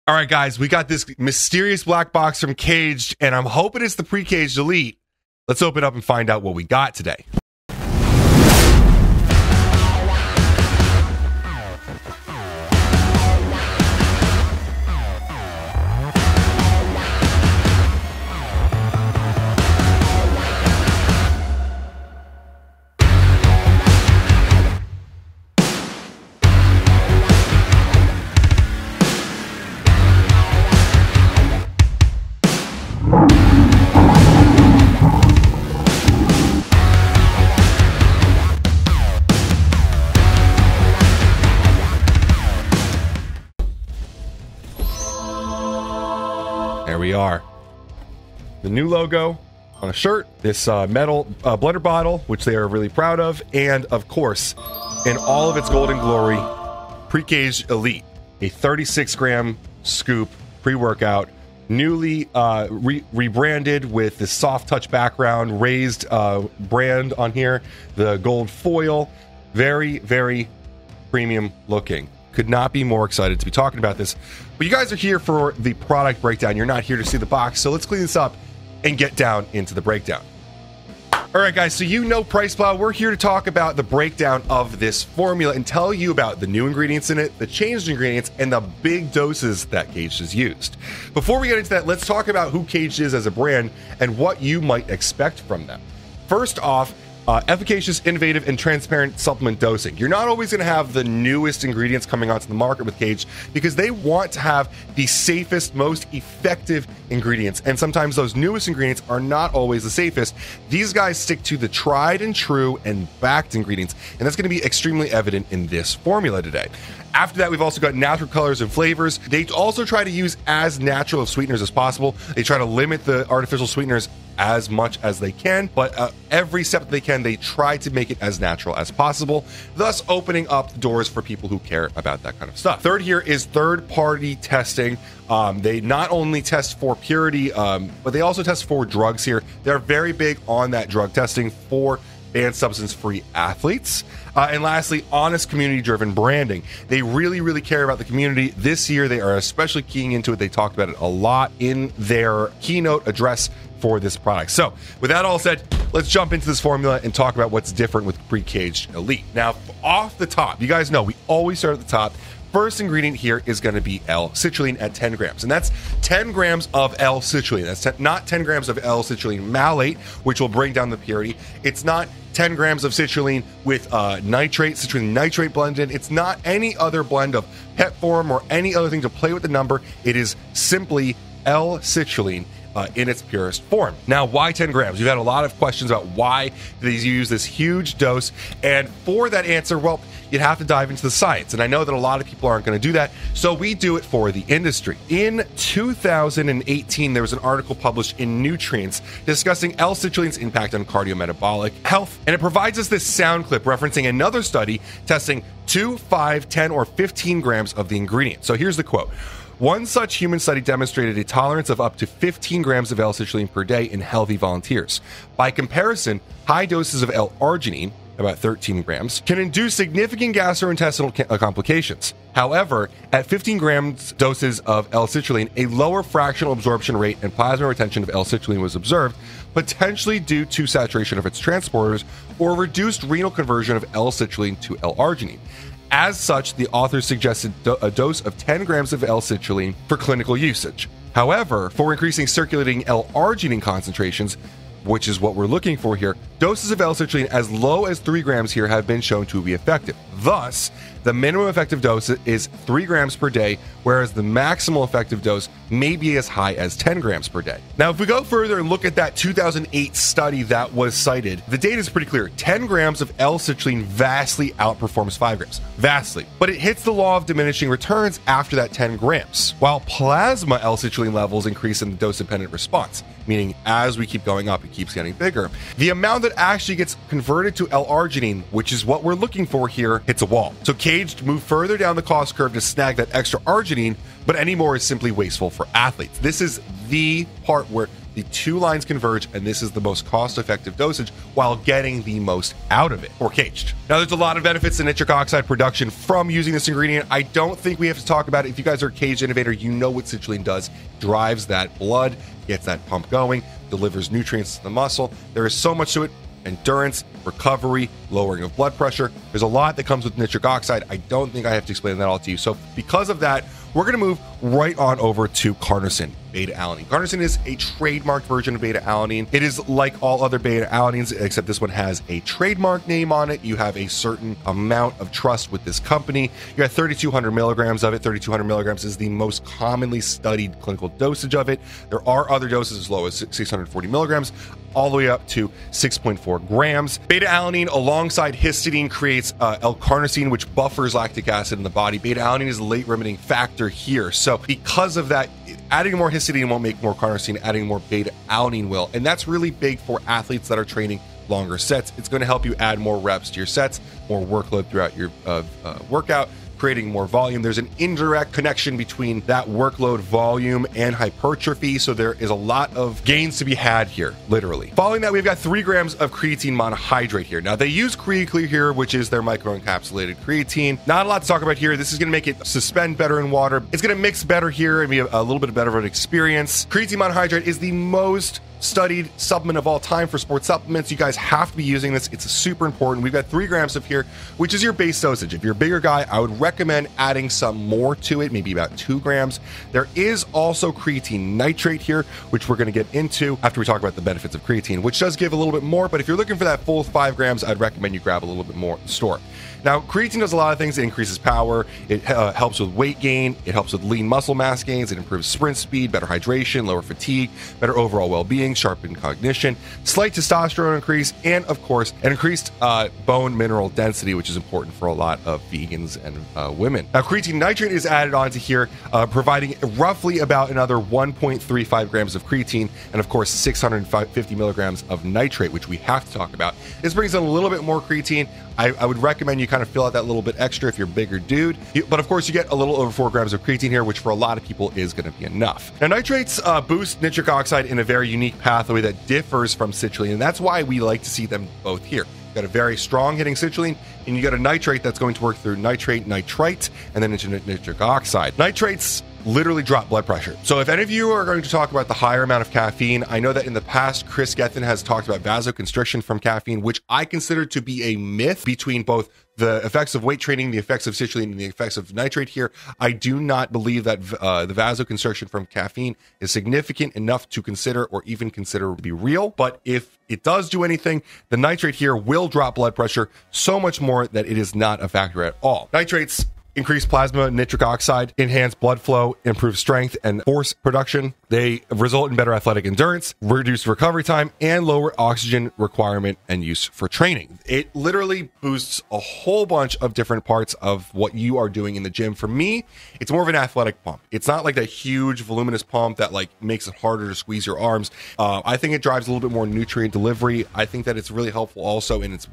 All right, guys, we got this mysterious black box from Kaged, and I'm hoping it's the Pre-Kaged Elite. Let's open up and find out what we got today. There we are. The new logo on a shirt, this metal blender bottle, which they are really proud of, and of course, in all of its golden glory, Pre-Kaged Elite, a 36-gram scoop pre-workout, newly rebranded with this soft touch background, raised brand on here, the gold foil, very, very premium looking. Could not be more excited to be talking about this. But you guys are here for the product breakdown. You're not here to see the box. So let's clean this up and get down into the breakdown. All right, guys. So you know PricePlow. We're here to talk about the breakdown of this formula and tell you about the new ingredients in it, the changed ingredients, and the big doses that Kaged has used. Before we get into that, let's talk about who Kaged is as a brand and what you might expect from them. First off, efficacious, innovative, and transparent supplement dosing. You're not always going to have the newest ingredients coming onto the market with Kaged because they want to have the safest, most effective ingredients. And sometimes those newest ingredients are not always the safest. These guys stick to the tried and true and backed ingredients. And that's going to be extremely evident in this formula today. After that, we've also got natural colors and flavors. They also try to use as natural of sweeteners as possible. They try to limit the artificial sweeteners as much as they can, but every step that they can, they try to make it as natural as possible, thus opening up the doors for people who care about that kind of stuff. Third here is third-party testing. They not only test for purity, but they also test for drugs here. They're very big on that drug testing for banned substance-free athletes. And lastly, honest community-driven branding. They really, really care about the community. This year, they are especially keying into it. They talked about it a lot in their keynote address for this product. So with that all said, let's jump into this formula and talk about what's different with Pre-Kaged Elite. Now, off the top, you guys know we always start at the top. First ingredient here is going to be L-citrulline at 10 grams, and that's 10 grams of L-citrulline. That's not 10 grams of L-citrulline malate, which will bring down the purity. It's not 10 grams of citrulline with nitrate, citrulline nitrate blended. It's not any other blend of pet form or any other thing to play with the number. It is simply L-citrulline in its purest form. Now, why 10 grams? You've had a lot of questions about why they use this huge dose, and for that answer, well, you'd have to dive into the science, and I know that a lot of people aren't going to do that, so we do it for the industry. In 2018, there was an article published in Nutrients discussing L-citrulline's impact on cardiometabolic health, and it provides us this sound clip referencing another study testing 2, 5, 10, or 15 grams of the ingredient. So here's the quote. One such human study demonstrated a tolerance of up to 15 grams of L-citrulline per day in healthy volunteers. By comparison, high doses of L-arginine, about 13 grams, can induce significant gastrointestinal complications. However, at 15 grams doses of L-citrulline, a lower fractional absorption rate and plasma retention of L-citrulline was observed, potentially due to saturation of its transporters or reduced renal conversion of L-citrulline to L-arginine. As such, the authors suggested a dose of 10 grams of L-citrulline for clinical usage. However, for increasing circulating L-arginine concentrations, which is what we're looking for here, doses of L-citrulline as low as 3 grams here have been shown to be effective. Thus, the minimum effective dose is 3 grams per day, whereas the maximal effective dose may be as high as 10 grams per day. Now, if we go further and look at that 2008 study that was cited, the data is pretty clear. 10 grams of L-citrulline vastly outperforms 5 grams. Vastly. But it hits the law of diminishing returns after that 10 grams, while plasma L-citrulline levels increase in the dose-dependent response, meaning as we keep going up, it keeps getting bigger. The amount that actually gets converted to L-arginine, which is what we're looking for here, hits a wall. So Kaged moved further down the cost curve to snag that extra arginine, but any more is simply wasteful for athletes. This is the part where the two lines converge, and this is the most cost-effective dosage while getting the most out of it for caged. Now, there's a lot of benefits to nitric oxide production from using this ingredient. I don't think we have to talk about it. If you guys are a caged innovator, you know what citrulline does. Drives that blood, gets that pump going, delivers nutrients to the muscle. There is so much to it. Endurance, recovery, lowering of blood pressure. There's a lot that comes with nitric oxide. I don't think I have to explain that all to you. So because of that, we're going to move right on over to carnosine, beta-alanine. Carnosine is a trademarked version of beta-alanine. It is like all other beta-alanines, except this one has a trademark name on it. You have a certain amount of trust with this company. You got 3,200 milligrams of it. 3,200 milligrams is the most commonly studied clinical dosage of it. There are other doses as low as 640 milligrams, all the way up to 6.4 grams. Beta-alanine alongside histidine creates L-carnosine, which buffers lactic acid in the body. Beta-alanine is a late-limiting factor here. So because of that, adding more histidine won't make more carnosine, adding more beta-alanine will. And that's really big for athletes that are training longer sets. It's going to help you add more reps to your sets, more workload throughout your workout, creating more volume. There's an indirect connection between that workload volume and hypertrophy. So there is a lot of gains to be had here, literally. Following that, we've got 3 grams of creatine monohydrate here. Now they use CreaClear here, which is their microencapsulated creatine. Not a lot to talk about here. This is going to make it suspend better in water. It's going to mix better here and be a little bit better of an experience. Creatine monohydrate is the most studied supplement of all time for sports supplements. You guys have to be using this. It's super important. We've got 3 grams of here, which is your base dosage. If you're a bigger guy, I would recommend adding some more to it, maybe about 2 grams. There is also creatine nitrate here, which we're going to get into after we talk about the benefits of creatine, which does give a little bit more, but if you're looking for that full 5 grams, I'd recommend you grab a little bit more at the store. Now, creatine does a lot of things. It increases power. It helps with weight gain. It helps with lean muscle mass gains. It improves sprint speed, better hydration, lower fatigue, better overall well-being, sharpened cognition, slight testosterone increase, and of course, an increased bone mineral density, which is important for a lot of vegans and women. Now, creatine nitrate is added onto here, providing roughly about another 1.35 grams of creatine, and of course, 650 milligrams of nitrate, which we have to talk about. This brings in a little bit more creatine. I would recommend you kind of fill out that little bit extra if you're a bigger dude. But of course, you get a little over 4 grams of creatine here, which for a lot of people is going to be enough. Now, nitrates boost nitric oxide in a very unique pathway that differs from citrulline, and that's why we like to see them both here. You got a very strong hitting citrulline, and you got a nitrate that's going to work through nitrate, nitrite, and then into nitric oxide. Nitrates literally drop blood pressure. So if any of you are going to talk about the higher amount of caffeine, I know that in the past, Chris Gethin has talked about vasoconstriction from caffeine, which I consider to be a myth between both the effects of weight training, the effects of citrulline, and the effects of nitrate here. I do not believe that the vasoconstriction from caffeine is significant enough to consider or even consider to be real. But if it does do anything, the nitrate here will drop blood pressure so much more that it is not a factor at all. Nitrates increase plasma nitric oxide, enhance blood flow, improve strength and force production. They result in better athletic endurance, reduced recovery time, and lower oxygen requirement and use for training. It literally boosts a whole bunch of different parts of what you are doing in the gym. For me, it's more of an athletic pump. It's not like that huge voluminous pump that like makes it harder to squeeze your arms. I think it drives a little bit more nutrient delivery. I think that it's really helpful also in its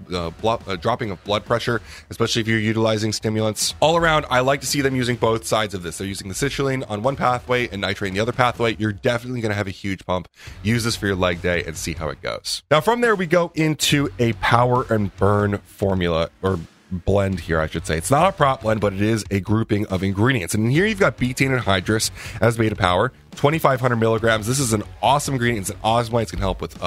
dropping of blood pressure, especially if you're utilizing stimulants. All around, I like to see them using both sides of this. They're using the citrulline on one pathway and nitrate in the other pathway. You're definitely going to have a huge pump. Use this for your leg day and see how it goes. Now, from there, we go into a power and burn formula, or blend here, I should say. It's not a prop blend, but it is a grouping of ingredients. And here you've got betaine anhydrous as beta power, 2,500 milligrams. This is an awesome ingredient. It's an awesome way. It's going to help with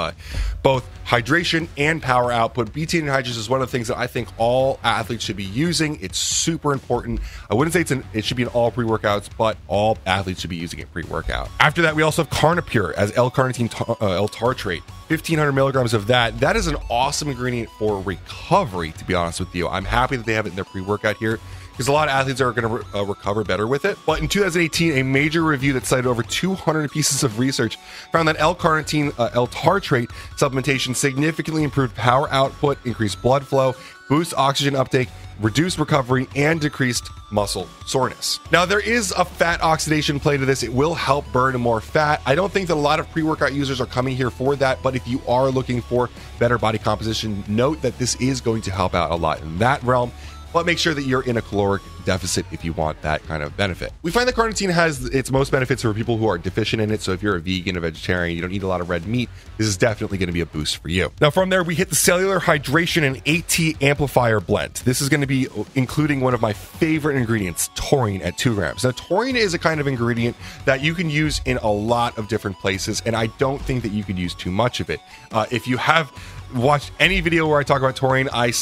both hydration and power output. Betaine anhydrous is one of the things that I think all athletes should be using. It's super important. I wouldn't say it should be in all pre-workouts, but all athletes should be using it pre-workout. After that, we also have Carnipure as L-carnitine L-tartrate. 1,500 milligrams of that. That is an awesome ingredient for recovery, to be honest with you. I'm happy that they have it in their pre-workout here, because a lot of athletes are going to recover better with it. But in 2018, a major review that cited over 200 pieces of research found that L-carnitine L-tartrate supplementation significantly improved power output, increased blood flow, boost oxygen uptake, reduced recovery, and decreased muscle soreness. Now, there is a fat oxidation play to this. It will help burn more fat. I don't think that a lot of pre-workout users are coming here for that, but if you are looking for better body composition, note that this is going to help out a lot in that realm. But make sure that you're in a caloric deficit if you want that kind of benefit. We find that carnitine has its most benefits for people who are deficient in it. So if you're a vegan, a vegetarian, you don't eat a lot of red meat, this is definitely going to be a boost for you. Now from there, we hit the Cellular Hydration and AT Amplifier blend. This is going to be including one of my favorite ingredients, taurine at 2 grams. Now taurine is a kind of ingredient that you can use in a lot of different places, and I don't think that you could use too much of it. If you have watched any video where I talk about taurine, I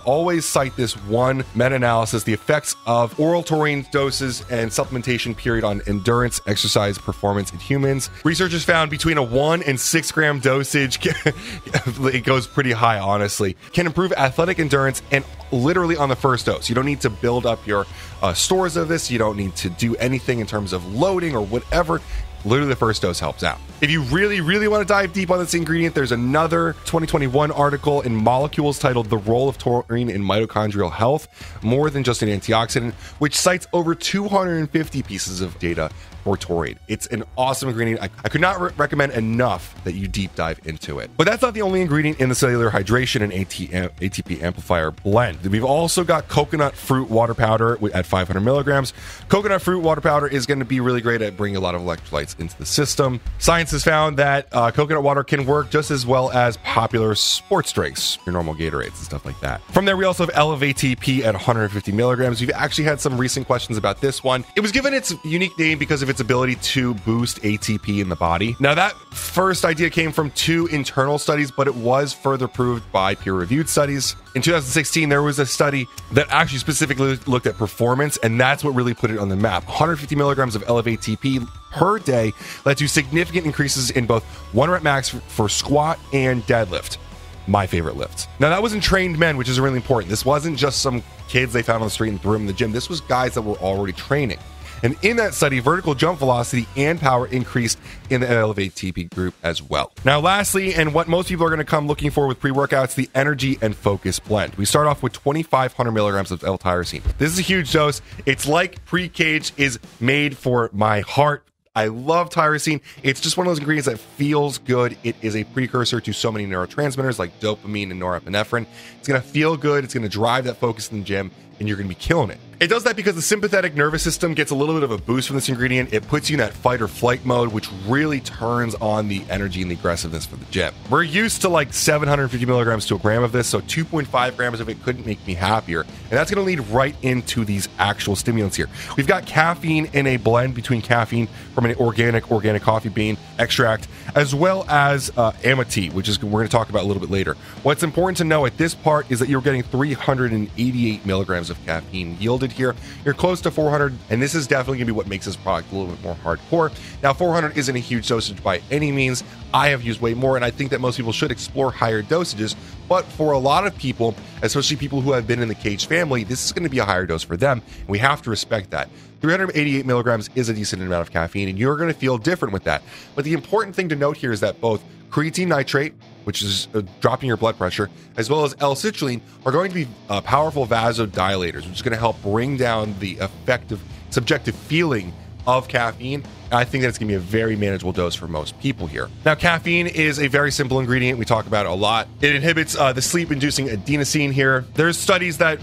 always cite this one meta-analysis, the effects of oral taurine doses and supplementation period on endurance exercise performance in humans. Researchers found between a 1 and 6 gram dosage, it goes pretty high, honestly, can improve athletic endurance, and literally on the first dose. You don't need to build up your stores of this. You don't need to do anything in terms of loading or whatever. Literally the first dose helps out. If you really, really want to dive deep on this ingredient, there's another 2021 article in Molecules titled The Role of Taurine in Mitochondrial Health, More Than Just an Antioxidant, which cites over 250 pieces of data for taurine. It's an awesome ingredient. I could not recommend enough that you deep dive into it. But that's not the only ingredient in the Cellular Hydration and ATP Amplifier blend. We've also got coconut fruit water powder at 500 milligrams. Coconut fruit water powder is going to be really great at bringing a lot of electrolytes into the system. Science has found that coconut water can work just as well as popular sports drinks, your normal Gatorades and stuff like that. From there, we also have L-ATP at 150 milligrams. We've actually had some recent questions about this one. It was given its unique name because of its ability to boost ATP in the body. Now, that first idea came from 2 internal studies, but it was further proved by peer-reviewed studies. In 2016, there was a study that actually specifically looked at performance, and that's what really put it on the map. 150 milligrams of ATP per day led to significant increases in both 1 rep max for squat and deadlift. My favorite lifts. Now, that was in trained men, which is really important. This wasn't just some kids they found on the street and threw them in the gym. This was guys that were already training. And in that study, vertical jump velocity and power increased in the ATP group as well. Now, lastly, and what most people are going to come looking for with pre-workouts, the energy and focus blend. We start off with 2,500 milligrams of L-Tyrosine. This is a huge dose. It's like Pre-Kaged is made for my heart. I love tyrosine. It's just one of those ingredients that feels good. It is a precursor to so many neurotransmitters like dopamine and norepinephrine. It's going to feel good. It's going to drive that focus in the gym, and you're going to be killing it. It does that because the sympathetic nervous system gets a little bit of a boost from this ingredient. It puts you in that fight or flight mode, which really turns on the energy and the aggressiveness for the gym. We're used to like 750 milligrams to a gram of this, so 2.5 grams of it couldn't make me happier. And that's going to lead right into these actual stimulants here. We've got caffeine in a blend between caffeine from an organic coffee bean extract, as well as Amity, which is we're going to talk about a little bit later. What's important to know at this part is that you're getting 388 milligrams of caffeine yielded here. You're close to 400, and this is definitely going to be what makes this product a little bit more hardcore. Now, 400 isn't a huge dosage by any means. I have used way more, and I think that most people should explore higher dosages. But for a lot of people, especially people who have been in the Kaged family, this is going to be a higher dose for them, and we have to respect that. 388 milligrams is a decent amount of caffeine, and you're going to feel different with that. But the important thing to note here is that both creatine nitrate, which is dropping your blood pressure, as well as L-citrulline are going to be powerful vasodilators, which is going to help bring down the effective subjective feeling of caffeine. I think that it's going to be a very manageable dose for most people here. Now, caffeine is a very simple ingredient. We talk about it a lot. It inhibits the sleep-inducing adenosine here. There's studies that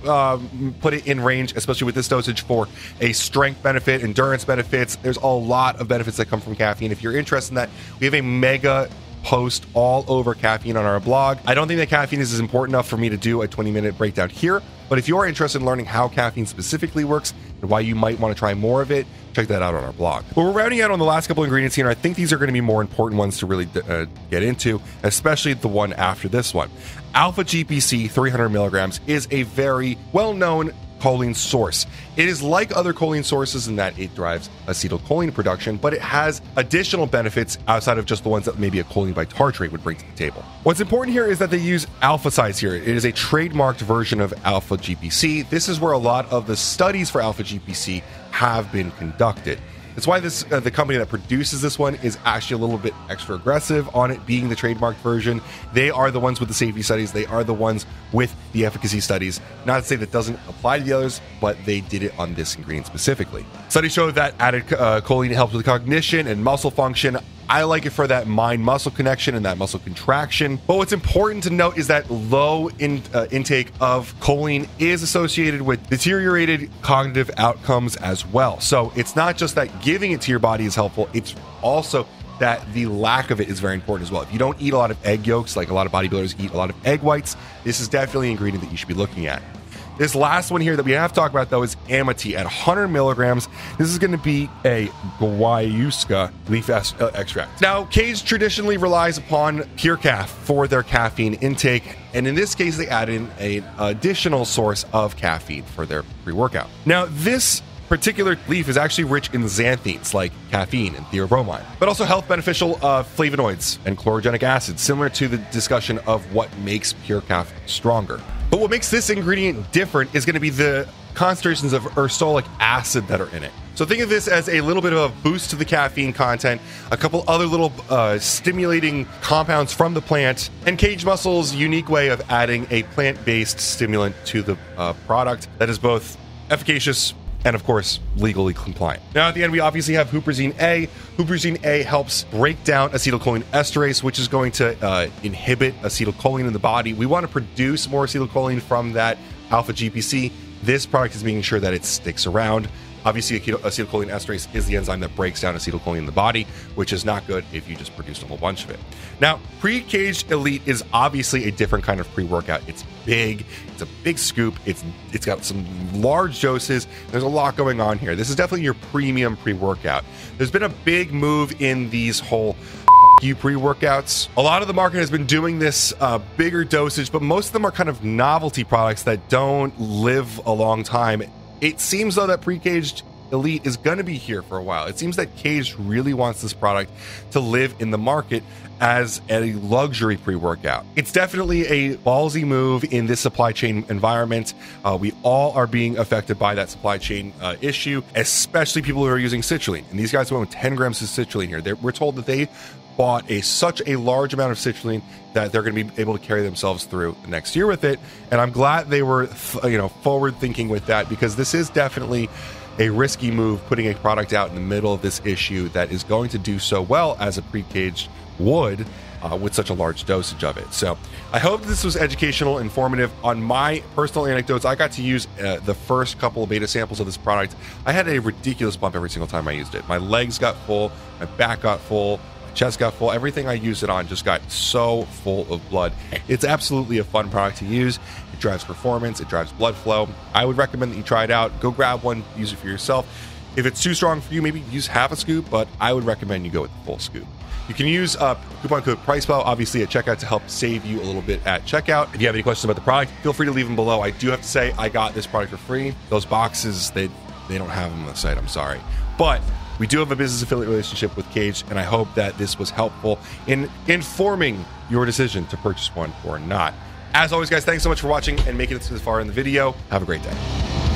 put it in range, especially with this dosage, for a strength benefit, endurance benefits. There's a lot of benefits that come from caffeine. If you're interested in that, we have a mega post all over caffeine on our blog. I don't think that caffeine is important enough for me to do a 20-minute breakdown here, but if you're interested in learning how caffeine specifically works and why you might want to try more of it, check that out on our blog. But we're rounding out on the last couple ingredients here, and I think these are going to be more important ones to really get into, especially the one after this one. AlphaGPC 300 milligrams is a very well-known choline source. It is like other choline sources in that it drives acetylcholine production, but it has additional benefits outside of just the ones that maybe a choline by tartrate would bring to the table. What's important here is that they use alpha size here. It is a trademarked version of AlphaGPC. This is where a lot of the studies for AlphaGPC have been conducted. That's why this the company that produces this one is actually a little bit extra aggressive on it being the trademarked version. They are the ones with the safety studies. They are the ones with the efficacy studies. Not to say that doesn't apply to the others, but they did it on this ingredient specifically. Studies show that added choline helps with cognition and muscle function. I like it for that mind-muscle connection and that muscle contraction. But what's important to note is that low intake of choline is associated with deteriorated cognitive outcomes as well. So it's not just that giving it to your body is helpful, it's also that the lack of it is very important as well. If you don't eat a lot of egg yolks, like a lot of bodybuilders eat a lot of egg whites, this is definitely an ingredient that you should be looking at. This last one here that we have to talk about, though, is Amity at 100 milligrams. This is going to be a guayuska leaf extract. Now, Kaged traditionally relies upon pure calf for their caffeine intake, and in this case, they add in an additional source of caffeine for their pre-workout. Now, this particular leaf is actually rich in xanthines like caffeine and theobromine, but also health beneficial flavonoids and chlorogenic acids, similar to the discussion of what makes pure calf stronger. But what makes this ingredient different is going to be the concentrations of ursolic acid that are in it. So think of this as a little bit of a boost to the caffeine content, a couple other little stimulating compounds from the plant, and Kaged Muscle's unique way of adding a plant-based stimulant to the product that is both efficacious and, of course, legally compliant. Now, at the end, we obviously have Huperzine A. Huperzine A helps break down acetylcholine esterase, which is going to inhibit acetylcholine in the body. We want to produce more acetylcholine from that alpha-GPC. This product is making sure that it sticks around. Obviously, acetylcholine esterase is the enzyme that breaks down acetylcholine in the body, which is not good if you just produced a whole bunch of it. Now, Pre-Kaged Elite is obviously a different kind of pre-workout. It's big, it's a big scoop, it's got some large doses. There's a lot going on here. This is definitely your premium pre-workout. There's been a big move in these whole pre-workouts. A lot of the market has been doing this bigger dosage, but most of them are kind of novelty products that don't live a long time. It seems, though, that Pre-Kaged Elite is going to be here for a while. It seems that Kaged really wants this product to live in the market as a luxury pre-workout. It's definitely a ballsy move in this supply chain environment. We all are being affected by that supply chain issue, especially people who are using citrulline. And these guys went with 10 grams of citrulline here. We're told that they bought such a large amount of citrulline that they're going to be able to carry themselves through the next year with it. And I'm glad they were, forward thinking with that, because this is definitely a risky move, putting a product out in the middle of this issue that is going to do so well as a pre-caged would with such a large dosage of it. So I hope this was educational, informative. On my personal anecdotes, I got to use the first couple of beta samples of this product. I had a ridiculous bump every single time I used it. My legs got full, my back got full, chest got full. Everything I used it on just got so full of blood. It's absolutely a fun product to use. It drives performance, it drives blood flow. I would recommend that you try it out. Go grab one, use it for yourself. If it's too strong for you, maybe use half a scoop, but I would recommend you go with the full scoop. You can use coupon code PricePlow, obviously, at checkout to help save you a little bit at checkout. If you have any questions about the product, feel free to leave them below. I do have to say, I got this product for free. Those boxes, they don't have them on the site, I'm sorry. But we do have a business affiliate relationship with Kaged, and I hope that this was helpful in informing your decision to purchase one or not. As always, guys, thanks so much for watching and making it this far in the video. Have a great day.